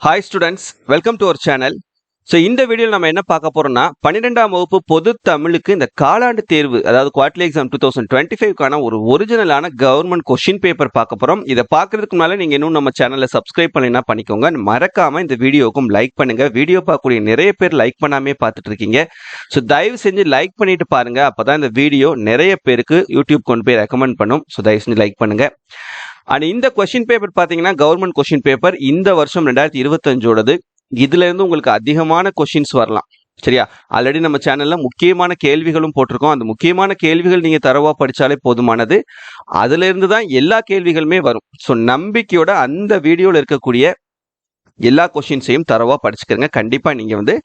Hi students, welcome to our channel. So இந்த வீடியோவில் நம்ம என்ன பார்க்க போறோம்னா 12ஆம் வகுப்பு பொது தமிழுக்கு இந்த காலாண்டு தேர்வு அதாவது குவார்டர்லி எக்ஸாம் 2025க்கான ஒரு ஒரிஜினலான கவர்மெண்ட் கொஸ்டின் பேப்பர் பார்க்க போறோம். இதை பார்க்கறதுக்கு முன்னால நீங்க இன்னும் நம்ம சேனலை சப்ஸ்கிரைப் பண்ணினா பண்ணிக்கோங்க. மறக்காம இந்த வீடியோக்கும் லைக் பண்ணுங்க. வீடியோ பார்க்கக்கூடிய நிறைய பேர் லைக் பண்ணாமே பார்த்துட்டு இருக்கீங்க. ஸோ தயவு செஞ்சு லைக் பண்ணிட்டு பாருங்க. அப்பதான் இந்த வீடியோ நிறைய பேருக்கு யூடியூப் கொண்டு போய் ரெக்கமெண்ட் பண்ணும். ஸோ தயவு செஞ்சு லைக் பண்ணுங்க. அண்ட் இந்த கொஸ்டின் பேப்பர் பார்த்தீங்கன்னா கவர்மெண்ட் கொஸ்டின் பேப்பர் இந்த வருஷம் 2025ஓடது. இதுல இருந்து உங்களுக்கு அதிகமான கொஸ்டின்ஸ் வரலாம். சரியா? ஆல்ரெடி நம்ம சேனல்ல முக்கியமான கேள்விகளும் போட்டிருக்கோம். அந்த முக்கியமான கேள்விகள் நீங்க தரவா படிச்சாலே போதுமானது. அதுல இருந்து தான் எல்லா கேள்விகளுமே வரும். ஸோ நம்பிக்கையோட அந்த வீடியோல இருக்கக்கூடிய எல்லா கொஸ்டின்ஸையும் தரவா படிச்சுக்கிறங்க. கண்டிப்பா நீங்க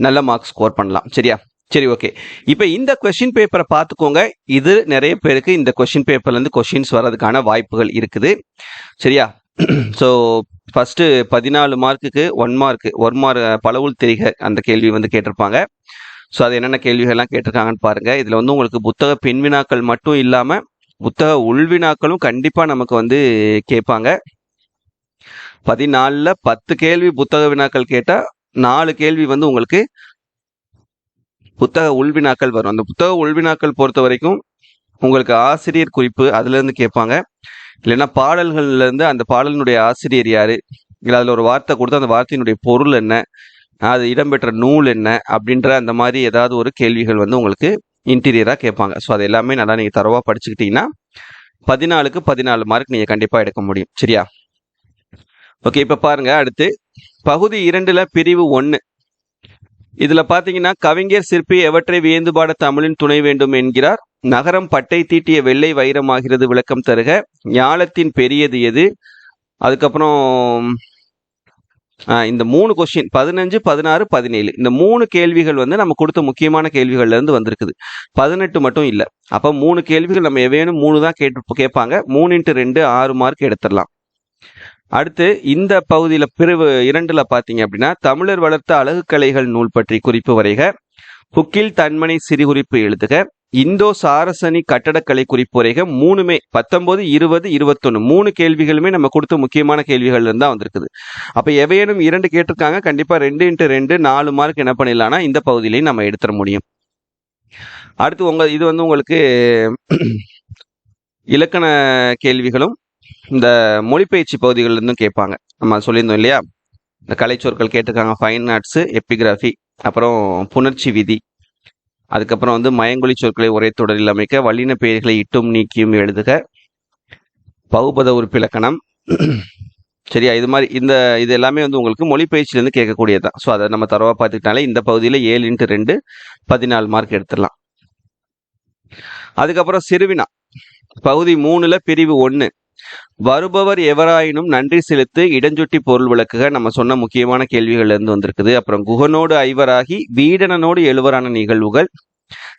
நல்ல மார்க் ஸ்கோர் பண்ணலாம். சரியா? சரி, ஓகே. இப்போ இந்த கொஸ்டின் பேப்பரை பார்த்துக்கோங்க. இது நிறைய பேருக்கு இந்த கொஸ்டின் பேப்பர்ல இருந்து கொஸ்டின்ஸ் வர்றதுக்கான வாய்ப்புகள் இருக்குது. சரியா? ஸோ ஃபர்ஸ்ட் 14 மார்க்குக்கு 1 மார்க் பலவுள் தெரிக அந்த கேள்வி கேட்டிருப்பாங்க. ஸோ அது என்னென்ன கேள்விகள்லாம் கேட்டிருக்காங்கன்னு பாருங்க. இதுல உங்களுக்கு புத்தக பின்வினாக்கள் மட்டும் இல்லாம புத்தக உள்வினாக்களும் கண்டிப்பா நமக்கு கேட்பாங்க. 14ல் 10 கேள்வி புத்தக வினாக்கள் கேட்டா 4 கேள்வி உங்களுக்கு புத்தக உள்வினாக்கள் வரும். அந்த புத்தக உள்வினாக்கள் பொறுத்த வரைக்கும் உங்களுக்கு ஆசிரியர் குறிப்பு அதுல இருந்து கேட்பாங்க. இல்லைன்னா பாடல்கள்ல இருந்து அந்த பாடலினுடைய ஆசிரியர் யாரு, இல்லை அதுல ஒரு வார்த்தை கொடுத்து அந்த வார்த்தையினுடைய பொருள் என்ன, அது இடம்பெற்ற நூல் என்ன அப்படின்ற அந்த மாதிரி ஏதாவது ஒரு கேள்விகள் உங்களுக்கு இன்டீரியரா கேட்பாங்க. ஸோ அது எல்லாமே நல்லா நீங்க தரவா படிச்சுக்கிட்டீங்கன்னா 14க்கு 14 மார்க் நீங்க கண்டிப்பா எடுக்க முடியும். சரியா? ஓகே, இப்ப பாருங்க. அடுத்து பகுதி 2ல பிரிவு 1. இதுல பாத்தீங்கன்னா கவிஞர் சிற்பி எவற்றை வியந்து பாட தமிழின் துணை வேண்டும் என்கிறார். நகரம் பட்டை தீட்டிய வெள்ளை வைரமாகிறது, விளக்கம் தருக. ஞாலத்தின் பெரியது எது? அதுக்கப்புறம் இந்த 3 கொஸ்டின் 15, 16, 17 இந்த 3 கேள்விகள் நம்ம கொடுத்த முக்கியமான கேள்விகள்ல இருந்து வந்திருக்குது. 18 மட்டும் இல்ல. அப்ப 3 கேள்விகள் நம்ம எவேனும் 3 தான் கேட்பாங்க. 3 × 2 6 மார்க் எடுத்துடலாம். அடுத்து இந்த பகுதியில பிரிவு 2ல பாத்தீங்க அப்படின்னா தமிழர் வளர்த்த அழகு கலைகள் நூல் பற்றி குறிப்பு வரைக. புக்கில் தன்மனை சிறுகுறிப்பு எழுதுக. இந்தோ சாரசனி கட்டடக்கலை குறிப்பு வரைக. 3மே 19, 20, 21 3 கேள்விகளுமே நம்ம கொடுத்த முக்கியமான கேள்விகள்ல இருந்தா வந்திருக்குது. அப்ப எவையேனும் 2 கேட்டிருக்காங்க. கண்டிப்பா 2 × 2 4 மார்க் என்ன பண்ணிடலாம்னா இந்த பகுதியிலையும் நம்ம எடுத்துட முடியும். அடுத்து இது உங்களுக்கு இலக்கண கேள்விகளும் இந்த மொழிபெயர்ச்சி பகுதிகள் இருந்தும் கேட்பாங்க. நம்ம சொல்லியிருந்தோம் இல்லையா, இந்த கலைச்சொற்கள் கேட்டிருக்காங்க. ஃபைன் ஆர்ட்ஸ், எபிகிராஃபி, அப்புறம் புணர்ச்சி விதி, அதுக்கப்புறம் மயங்கொலி சொற்களை ஒரே தொடரில் அமைக்க, வல்லின பெயர்களை இட்டும் நீக்கியும் எழுதுக, பகுபத உறுப்பிலக்கணம். சரியா? இது மாதிரி இது எல்லாமே உங்களுக்கு மொழிபெயர்ச்சியிலிருந்து கேட்கக்கூடியதுதான். ஸோ அதை நம்ம தரவா பார்த்துக்கிட்டாலே இந்த பகுதியில் 7 × 2 14 மார்க் எடுத்துடலாம். அதுக்கப்புறம் சிறுவினா பகுதி 3ல பிரிவு 1. வருபவர் எவராயினும் நன்றி செலுத்து, இடஞ்சுட்டி பொருள் விளக்குக. நம்ம சொன்ன முக்கியமான கேள்விகள்ல இருந்து வந்திருக்குது. அப்புறம் குகனோடு ஐவராகி வீடனனோடு எழுவரான நிகழ்வுகள்,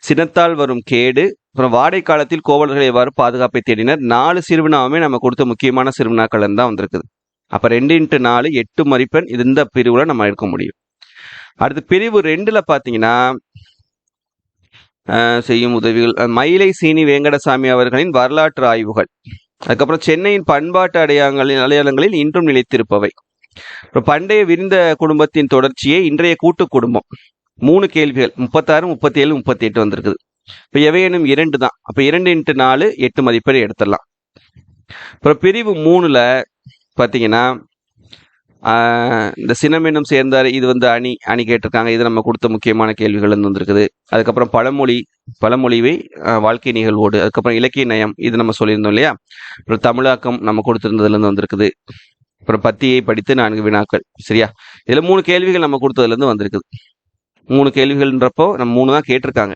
சினத்தால் வரும் கேடு, அப்புறம் வாடை காலத்தில் கோவலர்கள் எவ்வாறு பாதுகாப்பை தேடினர். 4 சிறுவினாவுமே நம்ம கொடுத்த முக்கியமான சிறுவினாக்கள் இருந்து தான் வந்திருக்குது. அப்ப 2 × 4 8 மதிப்பெண் இந்த பிரிவுல நம்ம எடுக்க முடியும். அடுத்து பிரிவு 2ல பாத்தீங்கன்னா செய்யும் உதவிகள், மயிலை சீனி வேங்கடசாமி அவர்களின் வரலாற்று ஆய்வுகள், அதுக்கப்புறம் சென்னையின் பண்பாட்டு அடையாளங்களில் இன்றும் நிலைத்திருப்பவை, பண்டைய விரிந்த குடும்பத்தின் தொடர்ச்சியே இன்றைய கூட்டு குடும்பம். 3 கேள்விகள் 36, 37, 38 வந்திருக்குது. இப்ப எவையேனும் 2 தான். அப்ப 2 × 4 8 மதிப்பெண் எடுத்துடலாம். அப்புறம் பிரிவு 3ல பாத்தீங்கன்னா இந்த சினம் என்னும் சேர்ந்தார், இது அணி கேட்டிருக்காங்க. இது நம்ம கொடுத்த முக்கியமான கேள்விகள் வந்திருக்குது. அதுக்கப்புறம் பழமொழிவை வாழ்க்கை நிகழ்வோடு, அதுக்கப்புறம் இலக்கிய நயம் இது நம்ம சொல்லியிருந்தோம் இல்லையா. அப்புறம் தமிழாக்கம் நம்ம கொடுத்திருந்ததுல இருந்து வந்திருக்குது. அப்புறம் பத்தியை படித்து 4 வினாக்கள். சரியா? இதுல 3 கேள்விகள் நம்ம கொடுத்ததுல இருந்து வந்திருக்குது. 3 கேள்விகள்ன்றப்போ நம்ம 3 தான் கேட்டிருக்காங்க.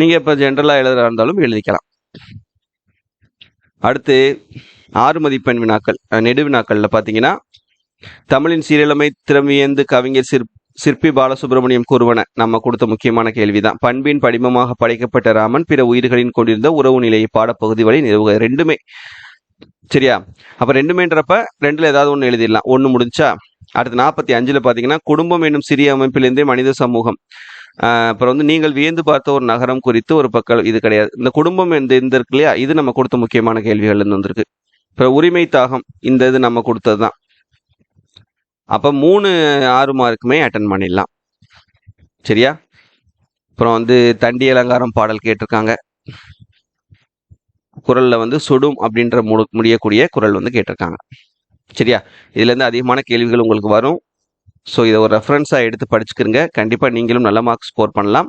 நீங்க இப்ப ஜென்ரலா எழுதுறா இருந்தாலும் எழுதிக்கலாம். அடுத்து 6 மதிப்பெண் வினாக்கள் நெடு வினாக்கள்ல பாத்தீங்கன்னா தமிழின் சீரழமை திறமையேந்து கவிஞர் சிற்பி பாலசுப்ரமணியம் கூறுவன நம்ம கொடுத்த முக்கியமான கேள்விதான். பண்பின் படிமமாக படைக்கப்பட்ட ராமன் பிற உயிர்களின் கொண்டிருந்த உறவு நிலையை பாடப்பகுதி வரை நிறுவுக. 2மே. சரியா? அப்ப 2மேன்றப்ப 2ல ஏதாவது ஒண்ணு எழுதிடலாம். 1 முடிஞ்சா அடுத்து 45ல பாத்தீங்கன்னா குடும்பம் என்னும் சிறிய அமைப்பிலிருந்தே மனித சமூகம். அப்புறம் நீங்கள் வியந்து பார்த்த ஒரு நகரம் குறித்து ஒரு பக்கம் இது கிடையாது. இந்த குடும்பம் இந்த இருக்கு இல்லையா, இது நம்ம கொடுத்த முக்கியமான கேள்விகள் இருந்து வந்திருக்கு. அப்புறம் உரிமை தாகம், இந்த இது நம்ம கொடுத்ததுதான். அப்போ 3 6 மார்க்குமே அட்டன் பண்ணிடலாம். சரியா? அப்புறம் வந்து தண்டி அலங்காரம் பாடல் கேட்டிருக்காங்க. குரல்ல வந்து சுடும் அப்படின்ற முடியக்கூடிய குரல் வந்து கேட்டிருக்காங்க. சரியா? இதுலேருந்து அதிகமான கேள்விகள் உங்களுக்கு வரும். ஸோ இதை ஒரு ரெஃபரன்ஸாக எடுத்து படிச்சுக்கிறங்க. கண்டிப்பாக நீங்களும் நல்ல மார்க் ஸ்கோர் பண்ணலாம்.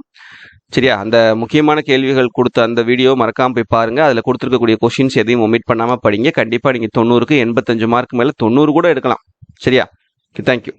சரியா? அந்த முக்கியமான கேள்விகள் கொடுத்த அந்த வீடியோ மறக்காமல் போய் பாருங்கள். அதில் கொடுத்துருக்கக்கூடிய கொஷின்ஸ் எதையும் ஒமிட் பண்ணாமல் படிங்க. கண்டிப்பாக நீங்கள் 90க்கு 85 மார்க் மேலே 90 கூட எடுக்கலாம். சரியா? தேங்க்யூ.